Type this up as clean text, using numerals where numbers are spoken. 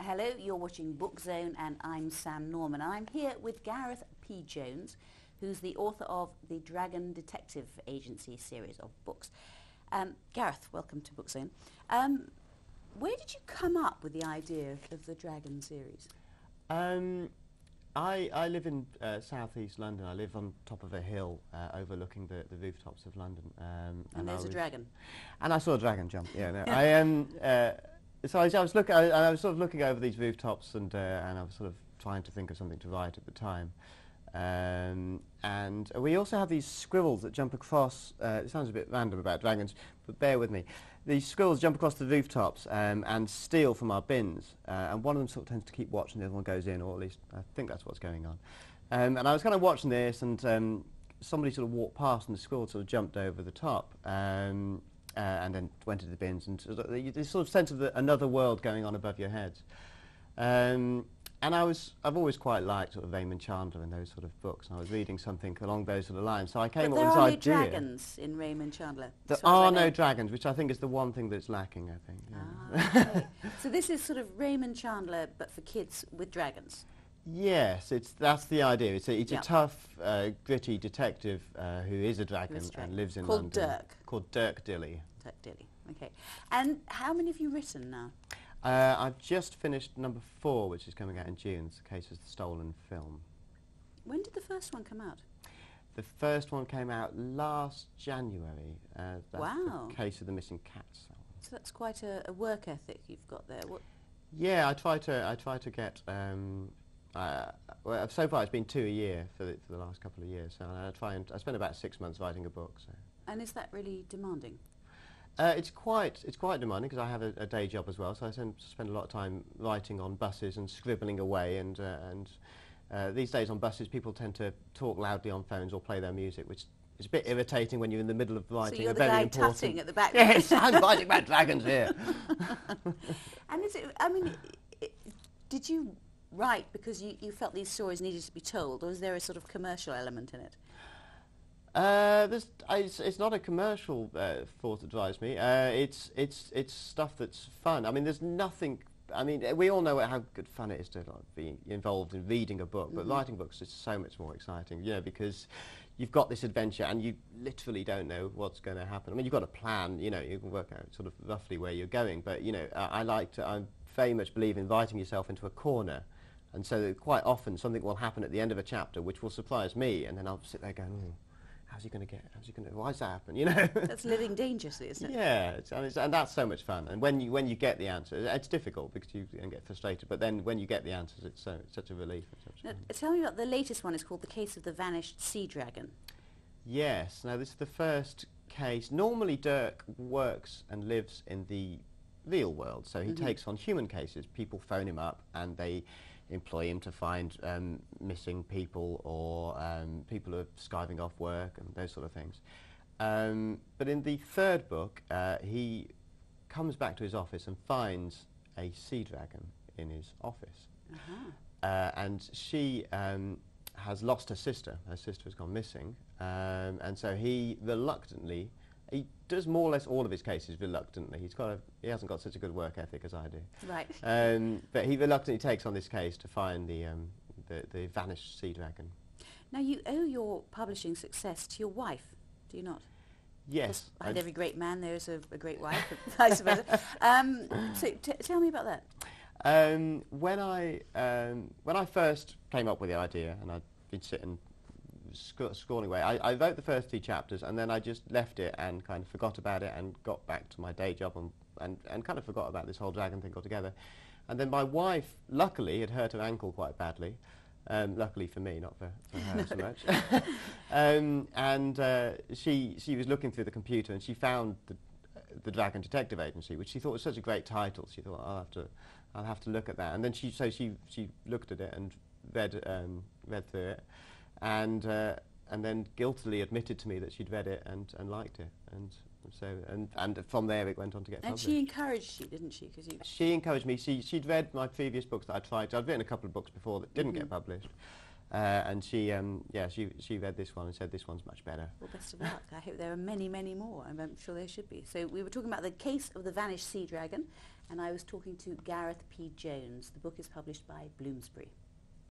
Hello, you're watching Book Zone and I'm Sam Norman. I'm here with Gareth P Jones, who's the author of the Dragon Detective Agency series of books. Gareth, welcome to Book Zone. Where did you come up with the idea of the Dragon series? I live in southeast London. I live on top of a hill overlooking the rooftops of London. And there's a dragon. And I saw a dragon jump. Yeah, no, so I was sort of looking over these rooftops, and I was sort of trying to think of something to write at the time. And we also have these squirrels that jump across. It sounds a bit random about dragons, but bear with me. These squirrels jump across the rooftops and steal from our bins, and one of them sort of tends to keep watch, and the other one goes in, or at least I think that's what's going on. And I was kind of watching this, and somebody sort of walked past, and the squirrel sort of jumped over the top, and then went into the bins, and this sort of sense of another world going on above your heads. And I've always quite liked sort of Raymond Chandler and those sort of books, and I was reading something along those sort of lines. So I came up with this idea. But there are no dragons in Raymond Chandler. There are no dragons, which I think is the one thing that's lacking, I think. Yeah. Okay. So this is sort of Raymond Chandler, but for kids with dragons. Yes, that's the idea. It's a tough, gritty detective who is a dragon and lives in London. Called Dirk Dilly. Dirk Dilly. Okay. And how many have you written now? I've just finished number 4, which is coming out in June. It's the Case of the Stolen Film. When did the first one come out? The first one came out last January. That's wow. The Case of the Missing Cats. So that's quite a work ethic you've got there. What? Yeah, I try to get. Well, so far it's been 2 a year for the last couple of years. So I spend about 6 months writing a book. So. And is that really demanding? It's quite demanding because I have a day job as well, so I spend a lot of time writing on buses and scribbling away, and these days on buses people tend to talk loudly on phones or play their music, which is a bit irritating when you're in the middle of writing. So you're a the very guy important tutting at the back. Yes, I'm writing about dragons here. And is it, I mean, did you write because you felt these stories needed to be told, or is there a sort of commercial element in it? It's not a commercial thought that drives me. It's stuff that's fun. I mean, there's nothing. I mean, we all know how good fun it is to be involved in reading a book, but writing books is so much more exciting. You know, because you've got this adventure and you literally don't know what's going to happen. I mean, you've got a plan. You know, you can work out sort of roughly where you're going. But you know, I very much believe in writing yourself into a corner. And so that quite often something will happen at the end of a chapter which will surprise me, and then I'll sit there going, "Oh, how's he going to why does that happen?" You know. That's living dangerously, isn't it? Yeah, and that's so much fun. And when you get the answer, it's difficult because you can get frustrated. But then when you get the answers, it's such a relief. Now, tell me about the latest one. It's called The Case of the Vanished Sea Dragon. Yes. Now this is the first case. Normally Dirk works and lives in the real world, so he takes on human cases. People phone him up and they employ him to find missing people or people who are skiving off work and those sort of things. But in the third book, he comes back to his office and finds a sea dragon in his office. And she has lost her sister. Her sister has gone missing. And so he does more or less all of his cases reluctantly. He hasn't got such a good work ethic as I do. Right. But he reluctantly takes on this case to find the vanished sea dragon. Now you owe your publishing success to your wife, do you not? Yes. Behind every great man there's a great wife, vice versa. So tell me about that. When I first came up with the idea, and I'd been sitting scrawling away. I wrote the first 2 chapters and then I just left it and kind of forgot about it and got back to my day job and kind of forgot about this whole dragon thing altogether. And then my wife, luckily, had hurt her ankle quite badly. Luckily for me, not for her so much. She was looking through the computer and she found the Dragon Detective Agency, which she thought was such a great title. She thought, I'll have to look at that. And then she looked at it and read through it. And then guiltily admitted to me that she'd read it and liked it, and from there it went on to get published. And she encouraged you, didn't she? She encouraged me. She'd read my previous books that I'd tried. I'd written a couple of books before that didn't get published, and she read this one and said this one's much better. Well, best of luck. I hope there are many, many more. I'm sure there should be. So we were talking about The Case of the Vanished Sea Dragon, and I was talking to Gareth P Jones. The book is published by Bloomsbury.